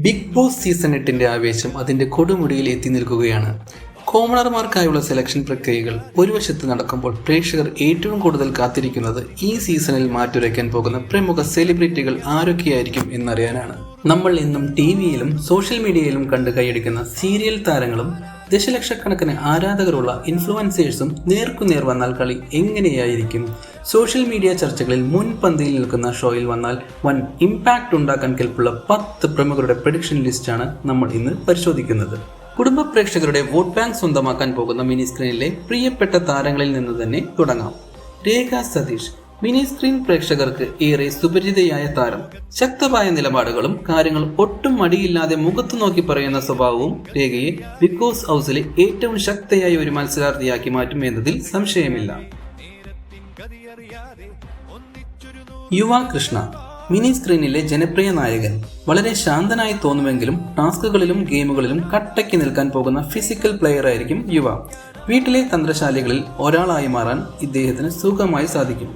Big boss season 8 ആവേശം അതിൻ്റെ കൊടുമുടിയിൽ എത്തി നിൽക്കുകയാണ്. കോമണർമാർക്കായുള്ള സെലക്ഷൻ പ്രക്രിയകൾ ഒരു വശത്ത് നടക്കുമ്പോൾ പ്രേക്ഷകർ ഏറ്റവും കൂടുതൽ കാത്തിരിക്കുന്നത് ഈ സീസണിൽ മാറ്റുരയ്ക്കാൻ പോകുന്ന പ്രമുഖ സെലിബ്രിറ്റികൾ ആരൊക്കെയായിരിക്കും എന്നറിയാനാണ്. നമ്മൾ ഇന്നും ടിവിയിലും സോഷ്യൽ മീഡിയയിലും കണ്ട് കൈയടിക്കുന്ന സീരിയൽ താരങ്ങളും ദശലക്ഷക്കണക്കിന് ആരാധകരുള്ള ഇൻഫ്ലുവൻസേഴ്സും നേർക്കുനേർ വന്നാൽ കളി എങ്ങനെയായിരിക്കും? സോഷ്യൽ മീഡിയ ചർച്ചകളിൽ മുൻപന്തിയിൽ നിൽക്കുന്ന ഷോയിൽ വന്നാൽ വൻ ഇമ്പാക്റ്റ് ഉണ്ടാക്കാൻ കെൽപ്പുള്ള 10 പ്രമുഖരുടെ പ്രഡിക്ഷൻ ലിസ്റ്റാണ് നമ്മൾ ഇന്ന് പരിശോധിക്കുന്നത്. കുടുംബ പ്രേക്ഷകരുടെ വോട്ട് ബാങ്ക് സ്വന്തമാക്കാൻ പോകുന്ന മിനി സ്ക്രീനിലെ പ്രിയപ്പെട്ട താരങ്ങളിൽ നിന്ന് തന്നെ തുടങ്ങാം. രേഖ സതീഷ്, മിനി സ്ക്രീൻ പ്രേക്ഷകർക്ക് ഏറെ സുപരിചിതയായ താരം. ശക്തമായ നിലപാടുകളും കാര്യങ്ങൾ ഒട്ടും മടിയില്ലാതെ മുഖത്തു നോക്കി പറയുന്ന സ്വഭാവവും രേഖയെ ബിഗ് ബോസ് ഹൗസിലെ ഏറ്റവും ശക്തയായ ഒരു മത്സരാർത്ഥിയാക്കി മാറ്റും എന്നതിൽ സംശയമില്ല. യുവ കൃഷ്ണ, മിനി സ്ക്രീനിലെ ജനപ്രിയ നായകൻ. വളരെ ശാന്തനായി തോന്നുമെങ്കിലും ടാസ്കുകളിലും ഗെയിമുകളിലും കട്ടയ്ക്ക് നിൽക്കാൻ പോകുന്ന ഫിസിക്കൽ പ്ലെയർ ആയിരിക്കും യുവ. വീട്ടിലെ തന്ത്രശാലികളിൽ ഒരാളായി മാറാൻ ഇദ്ദേഹത്തിന് സുഖമായി സാധിക്കും.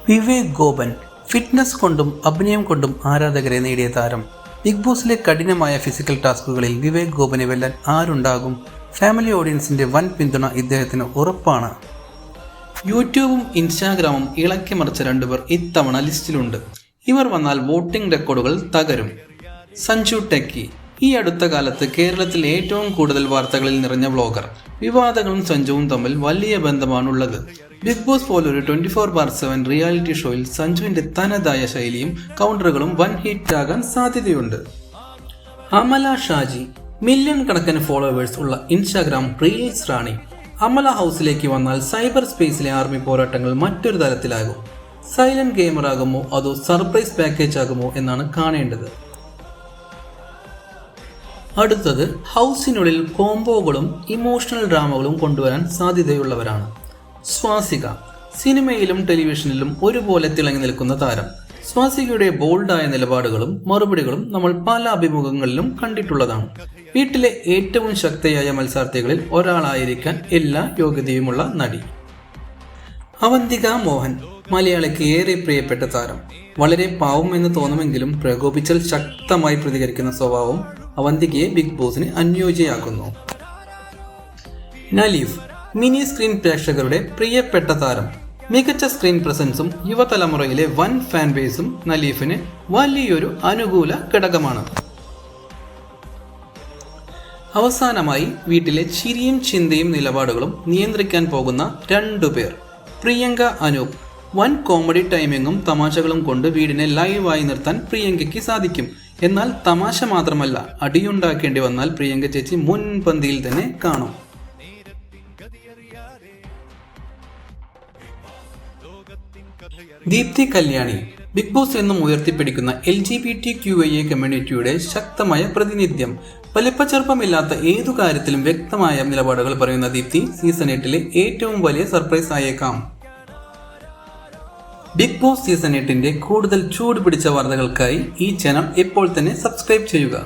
വിവേക് ഗോപൻ, ഫിറ്റ്നസ് കൊണ്ടും അഭിനയം കൊണ്ടും ആരാധകരെ നേടിയ താരം. ബിഗ് ബോസിലെ കഠിനമായ ഫിസിക്കൽ ടാസ്കുകളിൽ വിവേക് ഗോപനെ വെല്ലാൻ ആരുണ്ടാകും? ഫാമിലി ഓഡിയൻസിന്റെ വൻ പിന്തുണ ഇദ്ദേഹത്തിന് ഉറപ്പാണ്. യൂട്യൂബും ഇൻസ്റ്റാഗ്രാമും ഇളക്കി മറിച്ച 2 പേർ ഇത്തവണ ലിസ്റ്റിലുണ്ട്. ഇവർ വന്നാൽ വോട്ടിംഗ് റെക്കോർഡുകൾ തകരും. സഞ്ജു ടെക്കി, ഈ അടുത്ത കാലത്ത് കേരളത്തിൽ ഏറ്റവും കൂടുതൽ വാർത്തകളിൽ നിറഞ്ഞ വ്ളോഗർ. വിവാദങ്ങളും സഞ്ജുവും തമ്മിൽ വലിയ ബന്ധമാണുള്ളത്. ബിഗ് ബോസ് പോലൊരു 24/7 റിയാലിറ്റി ഷോയിൽ സഞ്ജുവിന്റെ തനതായ ശൈലിയും കൗണ്ടറുകളും വൻ ഹിറ്റ് ആകാൻ സാധ്യതയുണ്ട്. അമല ഷാജി, മില്യൺ കണക്കിന് ഫോളോവേഴ്സ് ഉള്ള ഇൻസ്റ്റാഗ്രാം റീൽസ് റാണി. അമല ഹൗസിലേക്ക് വന്നാൽ സൈബർ സ്പേസിലെ ആർമി പോരാട്ടങ്ങൾ മറ്റൊരു തലത്തിലാകും. സൈലന്റ് ഗെയിമർ ആകുമോ അതോ സർപ്രൈസ് പാക്കേജ് ആകുമോ എന്നാണ് കാണേണ്ടത്. അടുത്തത് ഹൗസിനുള്ളിൽ കോംബോകളും ഇമോഷണൽ ഡ്രാമകളും കൊണ്ടുവരാൻ സാധ്യതയുള്ളവരാണ്. സ്വാസിക, സിനിമയിലും ടെലിവിഷനിലും ഒരുപോലെ തിളങ്ങി നിൽക്കുന്ന താരം. സ്വാസികയുടെ ബോൾഡായ നിലപാടുകളും മറുപടികളും നമ്മൾ പല അഭിമുഖങ്ങളിലും കണ്ടിട്ടുള്ളതാണ്. വീട്ടിലെ ഏറ്റവും ശക്തയായ മത്സരാർത്ഥികളിൽ ഒരാളായിരിക്കാൻ എല്ലാ യോഗ്യതയുമുള്ള നടി. അവന്തിക മോഹൻ, മലയാളിക്ക് ഏറെ പ്രിയപ്പെട്ട താരം. വളരെ പാവം എന്ന് തോന്നുമെങ്കിലും പ്രകോപിച്ചാൽ ശക്തമായി പ്രതികരിക്കുന്ന സ്വഭാവം അവന്തികയെ ബിഗ് ബോസിന് അനുയോജ്യയാക്കുന്നു. നലീഫ്, മിനി സ്ക്രീൻ പ്രേക്ഷകരുടെ പ്രിയപ്പെട്ട താരം. മികച്ച സ്ക്രീൻ പ്രസൻസും യുവതലമുറയിലെ വൻ ഫാൻ ബേസും നലീഫിന് വലിയൊരു അനുകൂല ഘടകമാണ്. അവസാനമായി വീട്ടിലെ ചിരിയും ചിന്തയും നിലപാടുകളും നിയന്ത്രിക്കാൻ പോകുന്ന 2 പേർ. പ്രിയങ്ക അനൂപ്, വൻ കോമഡി ടൈമിങ്ങും തമാശകളും കൊണ്ട് വീടിനെ ലൈവായി നിർത്താൻ പ്രിയങ്കയ്ക്ക് സാധിക്കും. എന്നാൽ തമാശ മാത്രമല്ല, അടിയുണ്ടാക്കേണ്ടി വന്നാൽ പ്രിയങ്ക ചേച്ചി മുൻപന്തിയിൽ തന്നെ കാണും. ദീപ്തി കല്യാണി, ബിഗ് ബോസ് എന്നും ഉയർത്തിപ്പിടിക്കുന്ന LGBTQIA കമ്മ്യൂണിറ്റിയുടെ ശക്തമായ പ്രതിനിധ്യം. വലിപ്പച്ചെറുപ്പമില്ലാത്ത ഏതു കാര്യത്തിലും വ്യക്തമായ നിലപാടുകൾ പറയുന്ന ദീപ്തി സീസൺ 8 ഏറ്റവും വലിയ സർപ്രൈസ് ആയേക്കാം. ബിഗ് ബോസ് സീസൺ 8 കൂടുതൽ ചൂട് പിടിച്ച വാർത്തകൾക്കായി ഈ ചാനൽ ഇപ്പോൾ തന്നെ സബ്സ്ക്രൈബ് ചെയ്യുക.